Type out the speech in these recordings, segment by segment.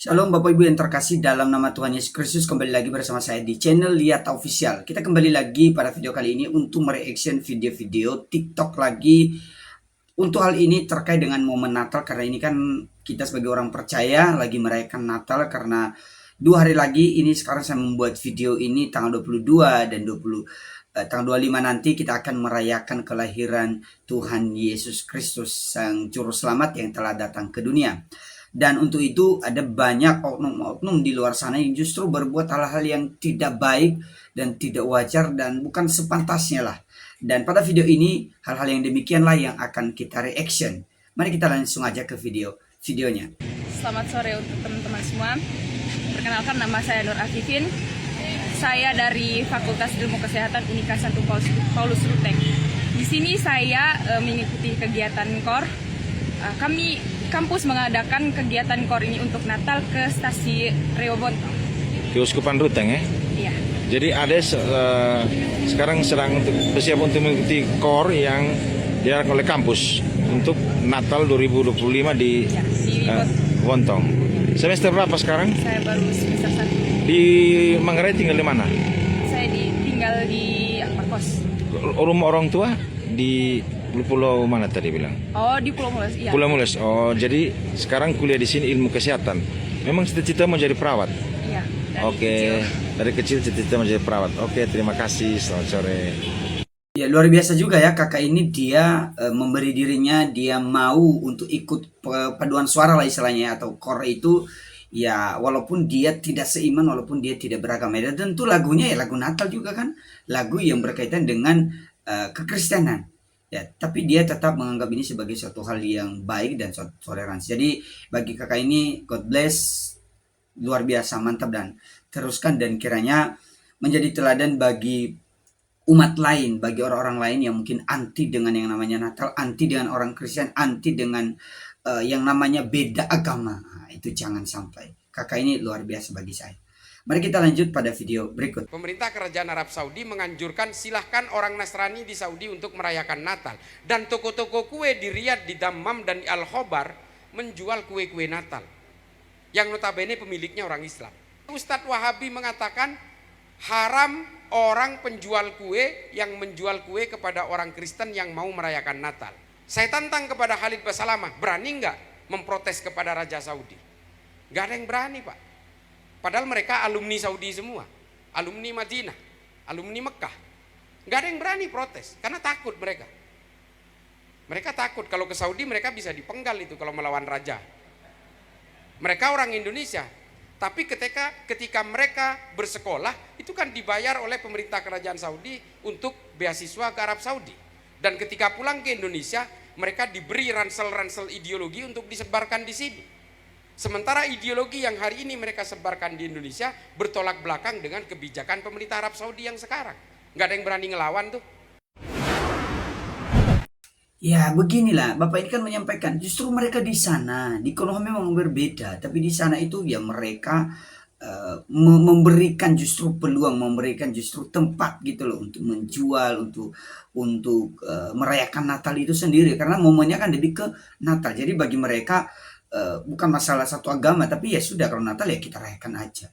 Shalom Bapak Ibu yang terkasih dalam nama Tuhan Yesus Kristus, kembali lagi bersama saya di channel Lihat Official. Kita kembali lagi pada video kali ini untuk mereaction video-video TikTok lagi. Untuk hal ini terkait dengan momen Natal, karena ini kan kita sebagai orang percaya lagi merayakan Natal, karena 2 hari lagi ini sekarang saya membuat video ini tanggal 22 dan tanggal 25 nanti kita akan merayakan kelahiran Tuhan Yesus Kristus, Sang Juru Selamat yang telah datang ke dunia. Dan untuk itu ada banyak oknum-oknum di luar sana yang justru berbuat hal-hal yang tidak baik dan tidak wajar dan bukan sepantasnya lah. Dan pada video ini hal-hal yang demikianlah yang akan kita reaction. Mari kita langsung aja ke videonya. Selamat sore untuk teman-teman semua. Perkenalkan, nama saya Nur Afifin. Saya dari Fakultas Ilmu Kesehatan Unika Santo Paulus Ruteng. Di sini saya mengikuti kegiatan KOR. Kampus mengadakan kegiatan KOR ini untuk Natal ke stasi Reobonto. Keuskupan Ruteng ya? Iya. Jadi Ades sekarang sedang bersiap untuk mengikuti KOR yang diarahkan oleh kampus untuk Natal 2025 di Wontong. Semester berapa sekarang? Saya baru semester 1. Di Manggarai tinggal di mana? Saya tinggal di kos. Rumah orang tua di Pulau mana tadi bilang? Oh, di Pulau Mules. Iya. Pulau Mules. Oh, jadi sekarang kuliah di sini ilmu kesehatan. Memang cita-cita mau jadi perawat? Iya. Oke, dari kecil cita-cita mau jadi perawat. Oke, terima kasih. Selamat sore. Ya, luar biasa juga ya kakak ini, dia memberi dirinya, dia mau untuk ikut paduan suara lah istilahnya, atau KOR itu. Ya, walaupun dia tidak seiman, walaupun dia tidak beragama, dan tentu lagunya ya lagu Natal juga kan, lagu yang berkaitan dengan kekristenan. Ya, tapi dia tetap menganggap ini sebagai suatu hal yang baik dan suatu toleransi. Jadi bagi kakak ini, God bless, luar biasa, mantap, dan teruskan, dan kiranya menjadi teladan bagi umat lain, bagi orang-orang lain yang mungkin anti dengan yang namanya Natal, anti dengan orang Kristen, anti dengan yang namanya beda agama. Nah, itu jangan sampai. Kakak ini luar biasa bagi saya. Mari kita lanjut pada video berikut. Pemerintah Kerajaan Arab Saudi menganjurkan silahkan orang Nasrani di Saudi untuk merayakan Natal. Dan toko-toko kue di Riyadh, di Dammam, dan di Al-Khobar menjual kue-kue Natal. Yang notabene pemiliknya orang Islam. Ustadz Wahabi mengatakan haram orang penjual kue yang menjual kue kepada orang Kristen yang mau merayakan Natal. Saya tantang kepada Khalid Basalamah, berani nggak memprotes kepada Raja Saudi? Nggak ada yang berani, Pak. Padahal mereka alumni Saudi semua, alumni Madinah, alumni Mekah. Nggak ada yang berani protes, karena takut mereka. Mereka takut kalau ke Saudi mereka bisa dipenggal itu kalau melawan raja. Mereka orang Indonesia, tapi ketika mereka bersekolah, itu kan dibayar oleh pemerintah kerajaan Saudi untuk beasiswa ke Arab Saudi. Dan ketika pulang ke Indonesia, mereka diberi ransel-ransel ideologi untuk disebarkan di sini. Sementara ideologi yang hari ini mereka sebarkan di Indonesia bertolak belakang dengan kebijakan pemerintah Arab Saudi yang sekarang. Nggak ada yang berani ngelawan tuh. Ya beginilah, Bapak ini kan menyampaikan justru mereka di sana, di Konoha memang berbeda, tapi di sana itu ya mereka memberikan justru peluang, memberikan justru tempat gitu loh untuk menjual, untuk merayakan Natal itu sendiri, karena momennya kan lebih ke Natal. Jadi bagi mereka bukan masalah satu agama, tapi ya sudah, kalau Natal ya kita rayakan aja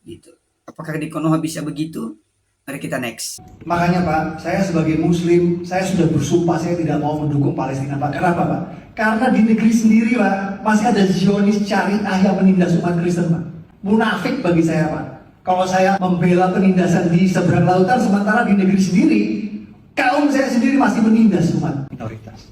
gitu. Apakah di Konoha bisa begitu? Mari kita next. Makanya Pak, saya sebagai Muslim, saya sudah bersumpah saya tidak mau mendukung Palestina Pak. Kenapa Pak? Karena di negeri sendiri Pak, masih ada Zionis syariah yang menindas umat Kristen Pak. Munafik bagi saya Pak. Kalau saya membela penindasan di seberang lautan, sementara di negeri sendiri, kaum saya sendiri masih menindas umat minoritas.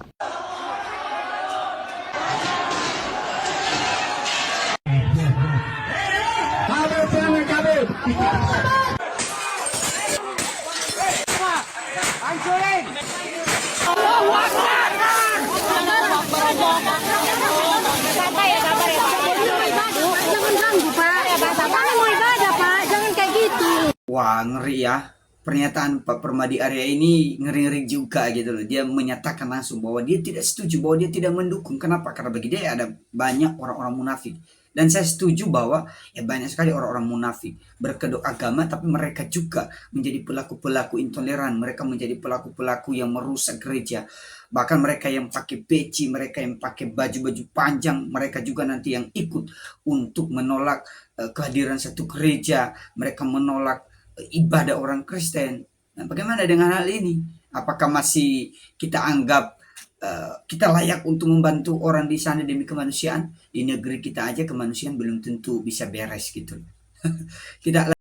Wah, ngeri ya. Pernyataan Pak Permadi Arya ini ngeri-ngeri juga gitu loh. Dia menyatakan langsung bahwa dia tidak setuju, bahwa dia tidak mendukung. Kenapa? Karena bagi dia ada banyak orang-orang munafik Dan saya setuju bahwa ya banyak sekali orang-orang munafik berkedok agama, tapi mereka juga menjadi pelaku-pelaku intoleran, mereka menjadi pelaku-pelaku yang merusak gereja. Bahkan mereka yang pakai peci, mereka yang pakai baju-baju panjang, mereka juga nanti yang ikut untuk menolak kehadiran satu gereja, mereka menolak ibadah orang Kristen. Nah, bagaimana dengan hal ini? Apakah masih kita anggap kita layak untuk membantu orang di sana demi kemanusiaan? Di negeri kita aja kemanusiaan belum tentu bisa beres gitu. Tidak.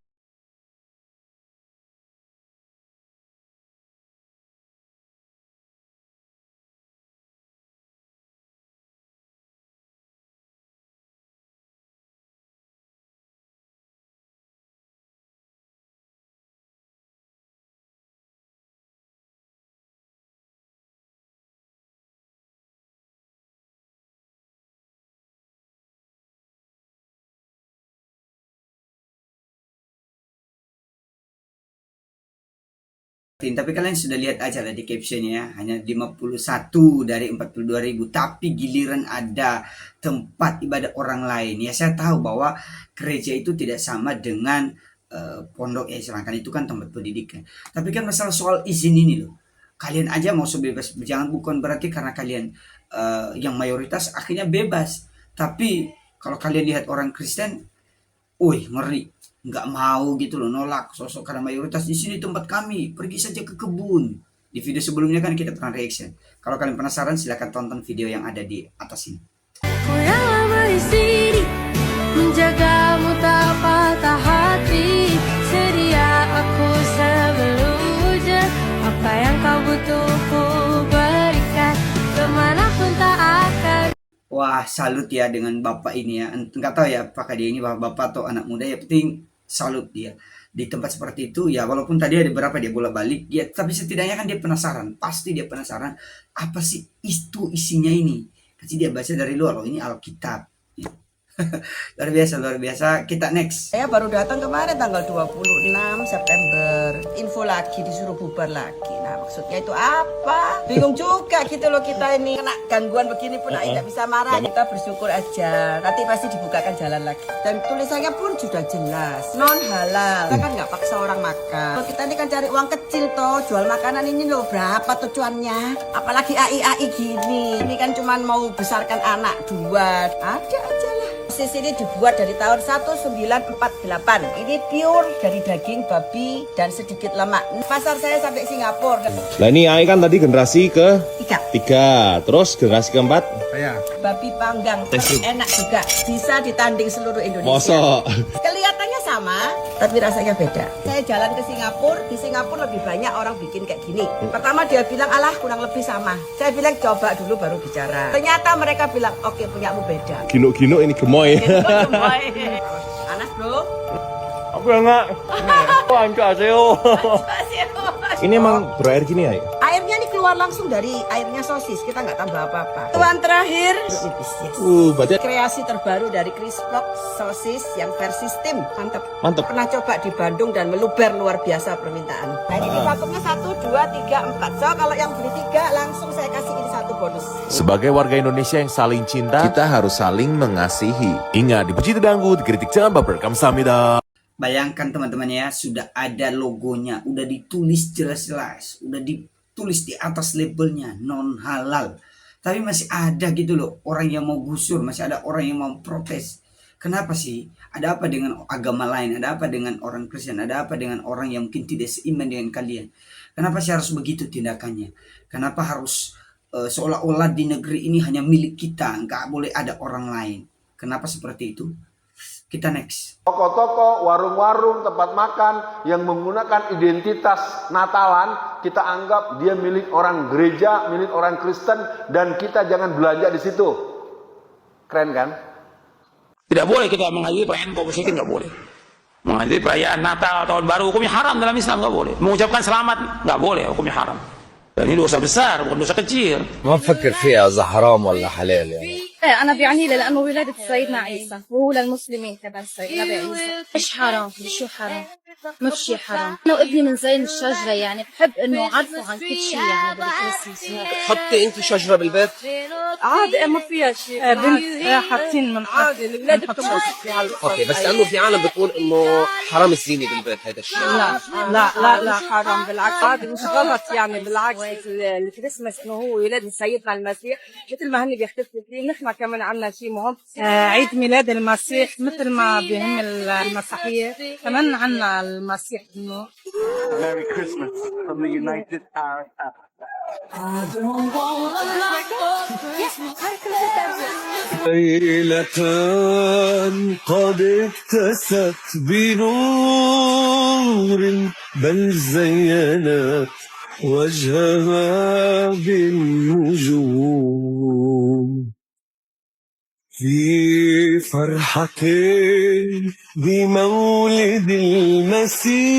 Tapi kalian sudah lihat aja lah di captionnya ya, hanya 51 dari 42.000. Tapi giliran ada tempat ibadah orang lain, ya saya tahu bahwa gereja itu tidak sama dengan pondok ya, silahkan itu kan tempat pendidikan. Tapi kan masalah soal izin ini loh, kalian aja mau sebebas berjalan, bukan berarti karena kalian yang mayoritas akhirnya bebas. Tapi kalau kalian lihat orang Kristen, wih ngeri, nggak mau gitu loh, nolak sosok karena mayoritas di sini tempat kami, pergi saja ke kebun. Di video sebelumnya kan kita pernah reaction. Kalau kalian penasaran silahkan tonton video yang ada di atas ini. Ku yang lama di sini menjagamu tak patah hati, sedia aku sebelum hujan, apa yang kau butuh ku berikan, kemanapun tak akan. Wah, salut ya dengan bapak ini ya. Enggak tahu ya apakah dia ini bapak atau anak muda, ya penting salut dia. Di tempat seperti itu ya, walaupun tadi ada beberapa dia bolak-balik ya, tapi setidaknya kan dia penasaran. Pasti dia penasaran apa sih itu isinya ini. Pasti dia baca dari luar, loh ini Alkitab. Luar biasa. Kita next. Saya baru datang kemarin tanggal 26 September. Info lagi disuruh bubar lagi. Nah maksudnya itu apa? Bingung juga gitu loh kita ini. Kena gangguan begini pun tidak bisa marah. Kita bersyukur aja. Nanti pasti dibukakan jalan lagi. Dan tulisannya pun sudah jelas. Non halal. Kita kan nggak paksa orang makan. Kalau kita ini kan cari uang kecil toh. Jual makanan ini loh berapa tujuannya? Apalagi AI gini. Ini kan cuma mau besarkan anak 2. Ada aja lah. Sosis ini dibuat dari tahun 1948. Ini pure dari daging babi dan sedikit lemak. Pasar saya sampai Singapura. Nah ini AI kan tadi generasi ke 3. Terus generasi keempat Babi panggang enak juga. Bisa ditanding seluruh Indonesia. mosok. Kelihatannya sama, tapi rasanya beda. Saya jalan ke Singapura. Di Singapura lebih banyak orang bikin kayak gini. Pertama dia bilang, alah kurang lebih sama. Saya bilang coba dulu baru bicara. Ternyata mereka bilang, oke punyamu beda. Gino ini gemoy. Panas bro. Aku enggak. Ini emang berair gini ya? Airnya ini keluar langsung dari airnya sosis. Kita nggak tambah apa-apa. Tuan terakhir, nipis, yes. Berarti Kreasi terbaru dari Chris Vlog, sosis yang versi steam. Mantap. Mantap. Pernah coba di Bandung dan meluber luar biasa permintaan. Nah ini vakumnya 1, 2, 3, 4. So kalau yang beli 3 langsung saya kasih ini 1 bonus. Sebagai warga Indonesia yang saling cinta, kita harus saling mengasihi. Ingat, dipuji terganggu, dikritik jangan baper. Kamsahamnida. Bayangkan teman-teman ya, sudah ada logonya, udah ditulis jelas-jelas, udah ditulis di atas labelnya non halal. Tapi masih ada gitu loh orang yang mau gusur, masih ada orang yang mau protes. Kenapa sih? Ada apa dengan agama lain? Ada apa dengan orang Kristen? Ada apa dengan orang yang mungkin tidak seiman dengan kalian? Kenapa sih harus begitu tindakannya? Kenapa harus seolah-olah di negeri ini hanya milik kita, nggak boleh ada orang lain? Kenapa seperti itu? Kita next. Toko-toko, warung-warung, tempat makan yang menggunakan identitas Natalan, kita anggap dia milik orang gereja, milik orang Kristen, dan kita jangan belanja di situ. Keren kan? Tidak boleh kita menghadiri perayaan kaum musyrikin, nggak boleh. Menghadiri perayaan Natal, Tahun Baru, hukumnya haram dalam Islam, nggak boleh. Mengucapkan selamat, nggak boleh, hukumnya haram. Dan ini dosa besar, bukan dosa kecil. ما بفكر فيها إذا حرام ولا حلال يعني. أنا بيعني لي لأنه ولادة سيدنا عيسى وهو للمسلمين كمان سيدنا عيسى. مش حرام، شو حرام؟ مش حرام. أنا وابني من زين الشجرة يعني بحب إنه عرفوا عن كل شيء يعني بالكريسماس. تحطي انت شجره بالبيت؟ عادي ما فيها شيء بنت حاطين من عادي الاولاد بتحطوا فيها. اوكي، بس لانه في عالم بتقول انه حرام الزينه بالبيت هذا الشيء. لا حرام بالعكس عادي مش غلط يعني بالعكس الكريسماس انه هو ولاد سيدنا المسيح مثل ما هن بيحتفلوا فيه نحن كمان عندنا شيء مهم عيد ميلاد المسيح مثل ما بهم المسيحيه كمان عندنا المسيح انه Merry Christmas from the United Arab ليلة قد اكتست بنور بل زينت وجهها بالنجوم في فرحة بمولد المسيح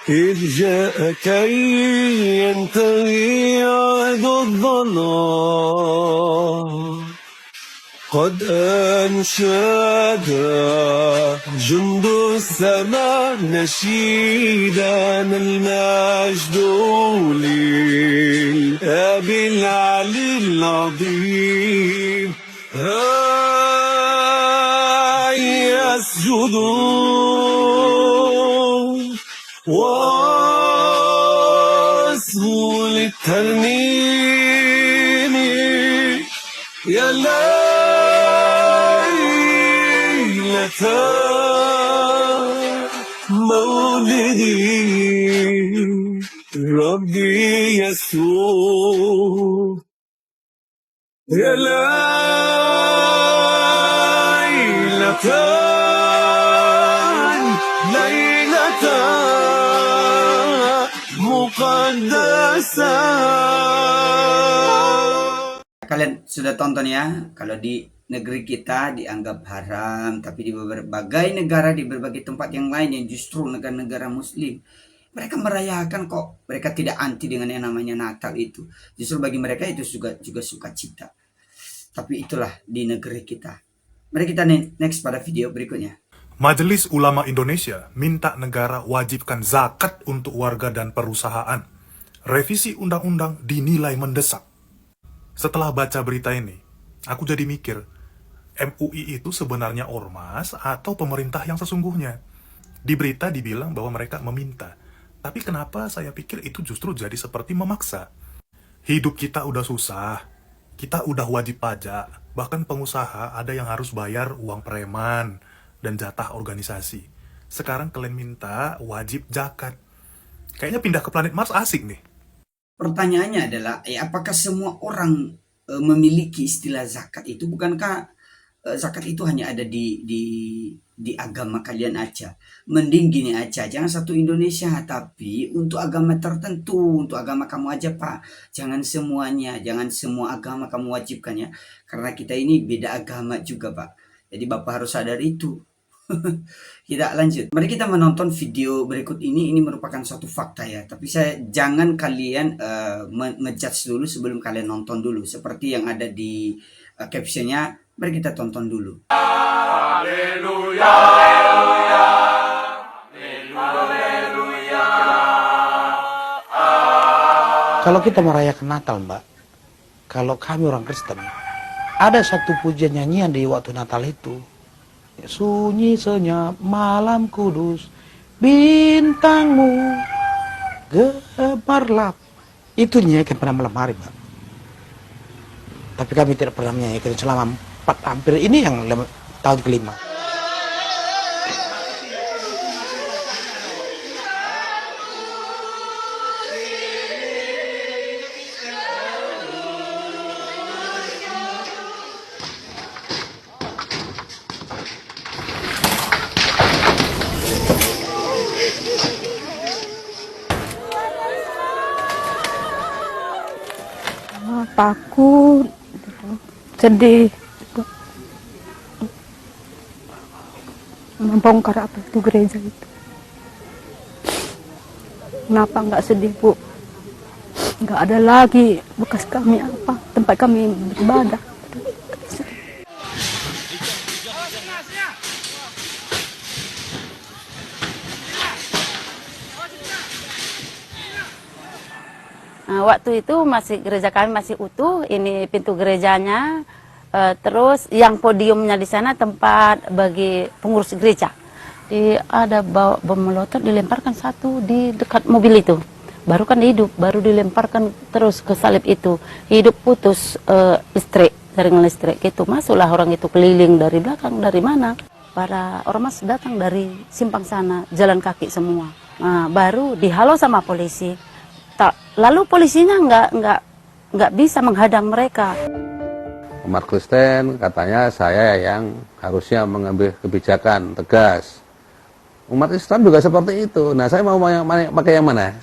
إذ جاء كي ينتهي عهد الظلام قد أنشد جند السماء نشيدا المجد للأب العلي العظيم يسجدون واصغوا للترنيم يا ليلة مولدي ربي يسوع يا ليلة مقدسة. Kalian sudah tonton ya, kalau di negeri kita dianggap haram, tapi di berbagai negara, di berbagai tempat yang lain yang justru negara-negara muslim, mereka merayakan kok. Mereka tidak anti dengan yang namanya Natal itu. Justru bagi mereka itu juga sukacita. Tapi itulah di negeri kita. Mari kita next pada video berikutnya. Majelis Ulama Indonesia minta negara wajibkan zakat untuk warga dan perusahaan. Revisi undang-undang dinilai mendesak. Setelah baca berita ini, aku jadi mikir, MUI itu sebenarnya ormas atau pemerintah yang sesungguhnya? Di berita dibilang bahwa mereka meminta. Tapi kenapa saya pikir itu justru jadi seperti memaksa? Hidup kita udah susah, kita udah wajib pajak, bahkan pengusaha ada yang harus bayar uang preman dan jatah organisasi. Sekarang kalian minta wajib zakat. Kayaknya pindah ke planet Mars asik nih. Pertanyaannya adalah, apakah semua orang memiliki istilah zakat itu? Bukankah zakat itu hanya ada di agama kalian aja? Mending gini aja, jangan satu Indonesia, tapi untuk agama tertentu, untuk agama kamu aja Pak. Jangan semuanya, jangan semua agama kamu wajibkan ya. Karena kita ini beda agama juga Pak. Jadi Bapak harus sadar itu. Kita lanjut. Mari kita menonton video berikut ini. Ini merupakan suatu fakta ya. Tapi jangan kalian ngejudge dulu sebelum kalian nonton dulu. Seperti yang ada di captionnya. Mari kita tonton dulu. Haleluya, haleluya, haleluya. Kalau kita merayakan Natal, Mbak, kalau kami orang Kristen, ada satu pujian nyanyian di waktu Natal itu. Sunyi senyap malam kudus, bintangmu gemerlap. Itu nyanyikan pada malam hari, Mbak. Tapi kami tidak pernah menyanyikan selama hampir ini yang tahun kelima. Takut, sedih, membongkar apa itu gereja itu. Kenapa nggak sedih Bu? Nggak ada lagi bekas kami apa tempat kami beribadah. Waktu itu masih gereja kami masih utuh, ini pintu gerejanya, terus yang podiumnya di sana tempat bagi pengurus gereja. Ada bawa bom molotov dilemparkan satu di dekat mobil itu. Baru kan hidup, baru dilemparkan terus ke salib itu. Hidup putus listrik, jaringan listrik gitu. Masuklah orang itu keliling dari belakang, dari mana? Para ormas datang dari simpang sana, jalan kaki semua. Nah, baru dihalau sama polisi. Lalu polisinya nggak bisa menghadang mereka. Umat Kristen katanya saya yang harusnya mengambil kebijakan tegas. Umat Islam juga seperti itu. Nah, saya mau pakai yang mana?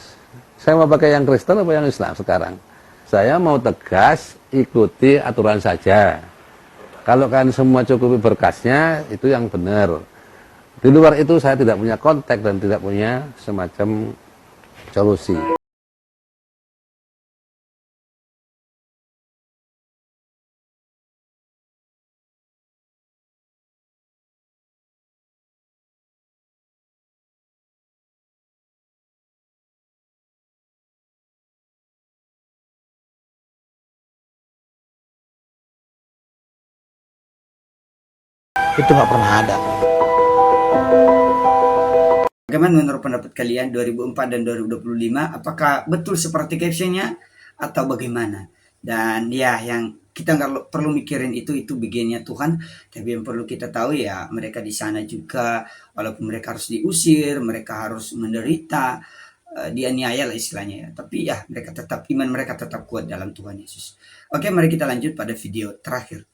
Saya mau pakai yang Kristen atau yang Islam sekarang? Saya mau tegas, ikuti aturan saja. Kalau kan semua cukupi berkasnya, itu yang benar. Di luar itu saya tidak punya kontak dan tidak punya semacam solusi. Itu nggak pernah ada. Bagaimana menurut pendapat kalian 2004 dan 2025? Apakah betul seperti captionnya atau bagaimana? Dan ya, yang kita nggak perlu mikirin itu bagiannya Tuhan. Tapi yang perlu kita tahu ya, mereka di sana juga, walaupun mereka harus diusir, mereka harus menderita, dianiaya lah istilahnya ya. Tapi ya, mereka tetap, iman mereka tetap kuat dalam Tuhan Yesus. Oke, mari kita lanjut pada video terakhir.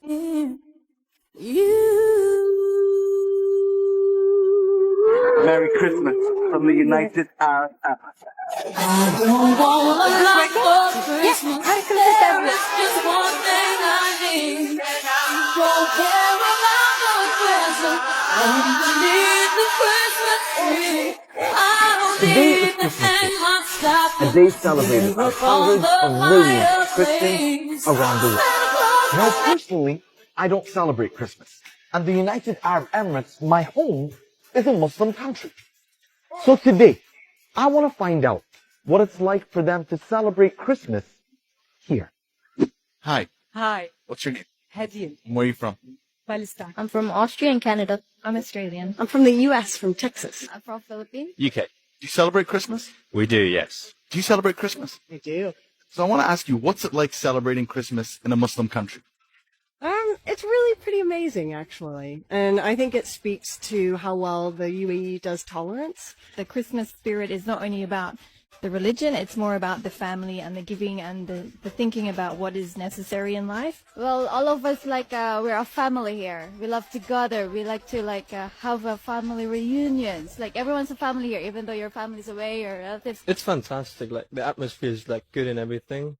Merry Christmas from the United Arab Emirates. I don't want a lot for Christmas. There's just one thing I need. Don't care about no present underneath the Christmas tree. I don't need to hang my stocking. A day celebrated by hundreds of millions of Christians around the world. Now, personally, I don't celebrate Christmas. And the United Arab Emirates, my home, is a Muslim country. So today, I want to find out what it's like for them to celebrate Christmas here. Hi, Hi, what's your name? Hedian, Where are you from? Palestine. I'm from Austria and Canada. I'm Australian. I'm from the US, from Texas. I'm from Philippines. UK. Do you celebrate Christmas? We do, yes. Do you celebrate Christmas? We do. So I want to ask you, what's it like celebrating Christmas in a Muslim country? It's really pretty amazing, actually. And I think it speaks to how well the UAE does tolerance. The Christmas spirit is not only about the religion, it's more about the family and the giving and the thinking about what is necessary in life. Well, all of us, we're a family here. We love to gather. We like to, have a family reunions. Like, everyone's a family here, even though your family's away, your relatives. It's fantastic. Like, the atmosphere is, good and everything.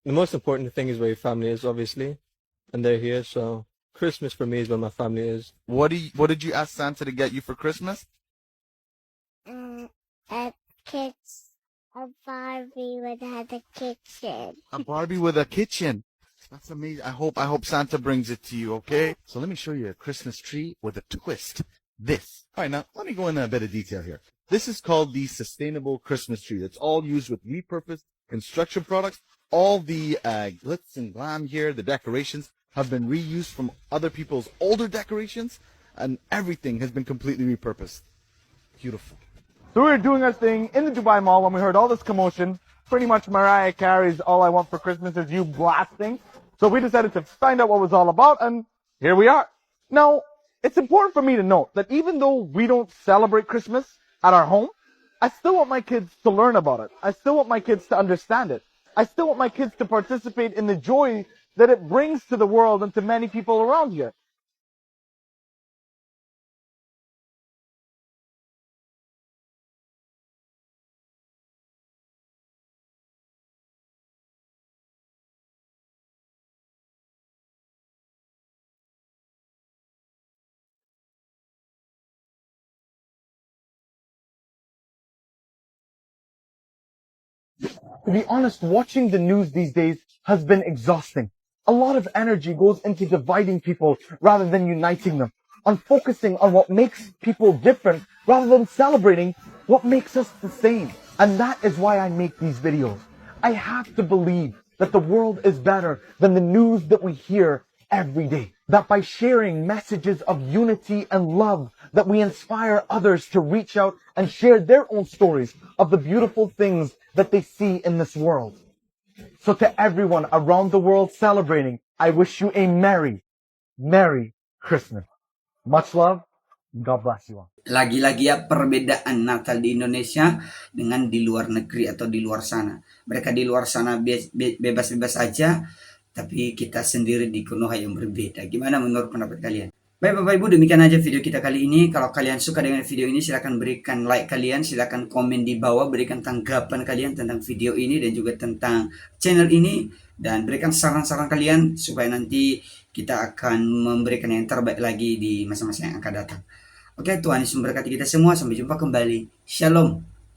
The most important thing is where your family is, obviously. And they're here, so Christmas for me is where my family is. What did you ask Santa to get you for Christmas? A Barbie with a kitchen. A Barbie with a kitchen. That's amazing. I hope Santa brings it to you, okay? So let me show you a Christmas tree with a twist. This. All right, now let me go into a bit of detail here. This is called the sustainable Christmas tree. It's all used with repurposed construction products. All the glitz and glam here, the decorations, have been reused from other people's older decorations, and everything has been completely repurposed. Beautiful. So we were doing our thing in the Dubai Mall when we heard all this commotion. Pretty much Mariah Carey's All I Want for Christmas Is You blasting. So we decided to find out what it was all about, and here we are. Now, it's important for me to note that even though we don't celebrate Christmas at our home, I still want my kids to learn about it. I still want my kids to understand it. I still want my kids to participate in the joy that it brings to the world and to many people around here. To be honest, watching the news these days has been exhausting. A lot of energy goes into dividing people rather than uniting them, on focusing on what makes people different rather than celebrating what makes us the same. And that is why I make these videos. I have to believe that the world is better than the news that we hear every day. That by sharing messages of unity and love, that we inspire others to reach out and share their own stories of the beautiful things that they see in this world. So to everyone around the world celebrating, I wish you a Merry, Merry Christmas. Much love. God bless you all. Lagi-lagi ya perbedaan Natal di Indonesia dengan di luar negeri atau di luar sana. Mereka di luar sana bebas-bebas aja, tapi kita sendiri di Konoha yang berbeda. Gimana menurut pendapat kalian? Baik Bapak Ibu, demikian aja video kita kali ini. Kalau kalian suka dengan video ini, silahkan berikan like kalian, silahkan komen di bawah, berikan tanggapan kalian tentang video ini dan juga tentang channel ini, dan berikan saran-saran kalian supaya nanti kita akan memberikan yang terbaik lagi di masa-masa yang akan datang. Oke, Tuhan Yesus memberkati kita semua. Sampai jumpa kembali. Shalom.